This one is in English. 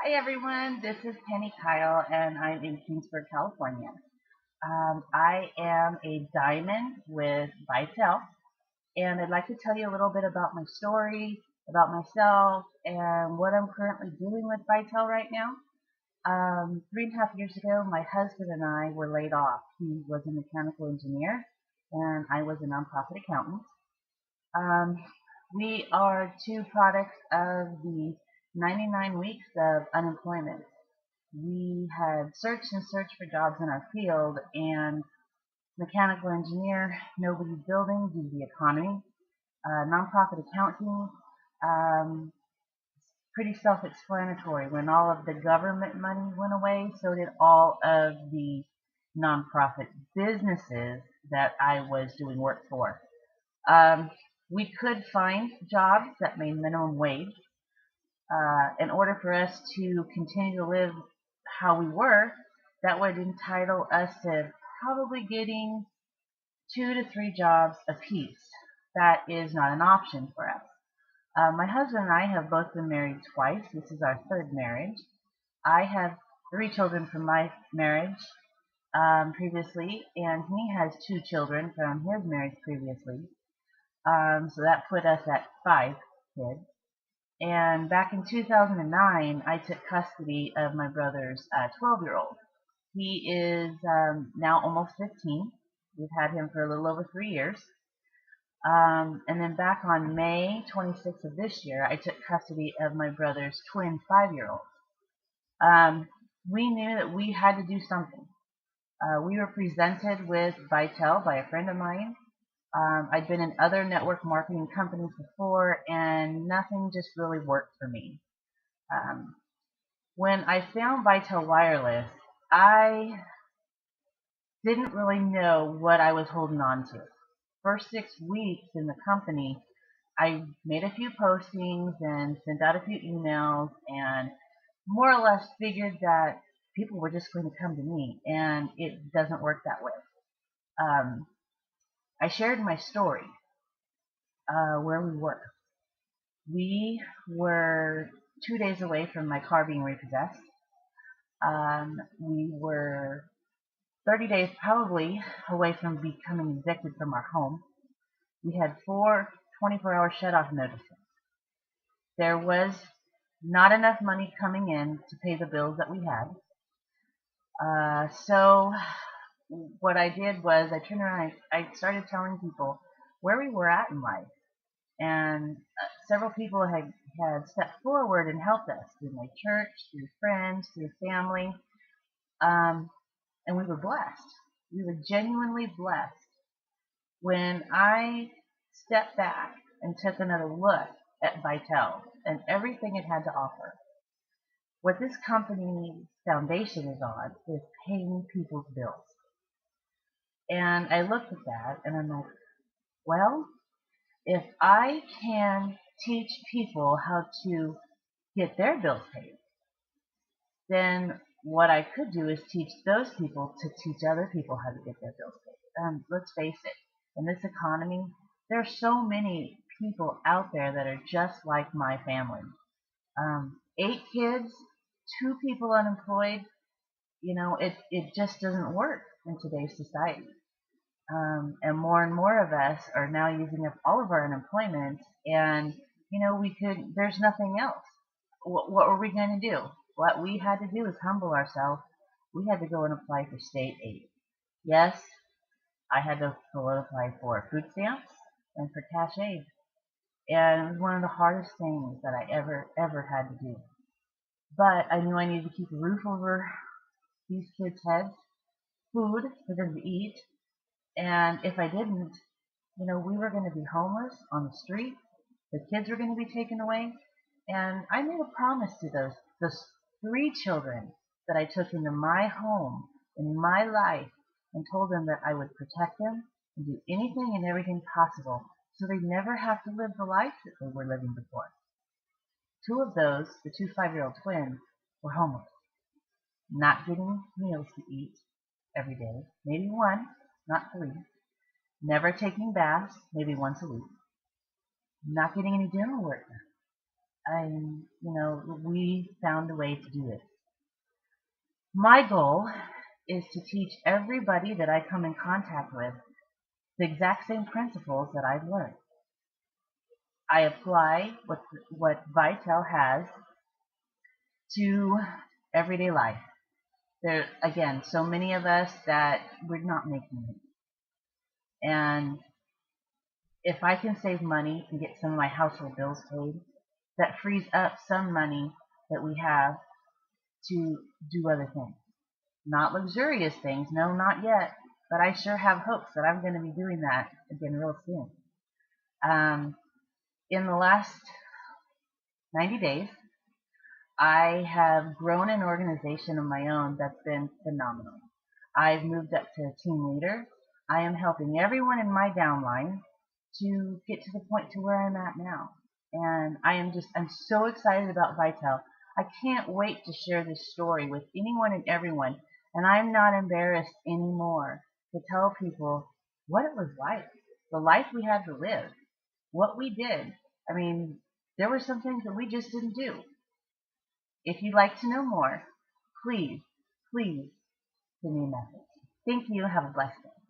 Hi everyone, this is Penny Kyle and I'm in Kingsburg, California. I am a diamond with Vitel and I'd like to tell you a little bit about my story, about myself, and what I'm currently doing with Vitel right now. 3.5 years ago, my husband and I were laid off. He was a mechanical engineer and I was a nonprofit accountant. Um, we are two products of the 99 weeks of unemployment. We had searched and searched for jobs in our field, and mechanical engineer, nobody's building due to the economy. Nonprofit accounting, um, pretty self-explanatory. When all of the government money went away, so did all of the nonprofit businesses that I was doing work for. Um, we could find jobs that made minimum wage in order for us to continue to live how we were. That would entitle us to probably getting 2 to 3 jobs apiece. That is not an option for us. My husband and I have both been married twice. This is our third marriage. I have 3 children from my marriage previously, and he has 2 children from his marriage previously. So that put us at 5 kids. And back in 2009, I took custody of my brother's 12-year-old. He is now almost 15. We've had him for a little over 3 years. And then back on May 26th of this year, I took custody of my brother's twin 5-year-old. We knew that we had to do something. We were presented with Vitel by a friend of mine. I'd been in other network marketing companies before, and nothing just really worked for me. Um, when I found Vitel Wireless, I didn't really know what I was holding on to. First 6 weeks in the company, I made a few postings and sent out a few emails and more or less figured that people were just going to come to me, and it doesn't work that way. Um, I shared my story, where we were. We were 2 days away from my car being repossessed. We were 30 days probably away from becoming evicted from our home. We had 4 24-hour shut-off notices. There was not enough money coming in to pay the bills that we had. So what I did was I turned around and I started telling people where we were at in life. And several people had stepped forward and helped us through my church, through friends, through family. And we were blessed. We were genuinely blessed. When I stepped back and took another look at Vitel and everything it had to offer, what this company's foundation is on is paying people's bills. And I looked at that and I'm like, well, if I can teach people how to get their bills paid, then what I could do is teach those people to teach other people how to get their bills paid. Let's face it, in this economy, there are so many people out there that are just like my family. 8 kids, 2 people unemployed, it just doesn't work in today's society. And more of us are now using up all of our unemployment, and there's nothing else. What were we going to do? What we had to do is humble ourselves. We had to go and apply for state aid. Yes, I had to go and apply for food stamps and for cash aid. And it was one of the hardest things that I ever had to do. But I knew I needed to keep a roof over these kids' heads, food for them to eat, and if I didn't, we were going to be homeless on the street. The kids were going to be taken away. And I made a promise to those 3 children that I took into my home, in my life, and told them that I would protect them and do anything and everything possible so they'd never have to live the life that they were living before. 2 of those, the 2 5-year-old twins, were homeless, not getting meals to eat every day, maybe one, not 3, never taking baths, maybe once a week, not getting any dental work done. we found a way to do it. My goal is to teach everybody that I come in contact with the exact same principles that I've learned. I apply what Vitel has to everyday life. There, again, so many of us that we're not making it. And if I can save money and get some of my household bills paid, that frees up some money that we have to do other things. Not luxurious things, no, not yet, but I sure have hopes that I'm going to be doing that again real soon. In the last 90 days, I have grown an organization of my own that's been phenomenal. I've moved up to team leader. I am helping everyone in my downline to get to the point to where I'm at now. And I'm so excited about Vitel. I can't wait to share this story with anyone and everyone. And I'm not embarrassed anymore to tell people what it was like, the life we had to live, what we did. I mean, there were some things that we just didn't do. If you'd like to know more, please, please send me a message. Thank you. Have a blessed day.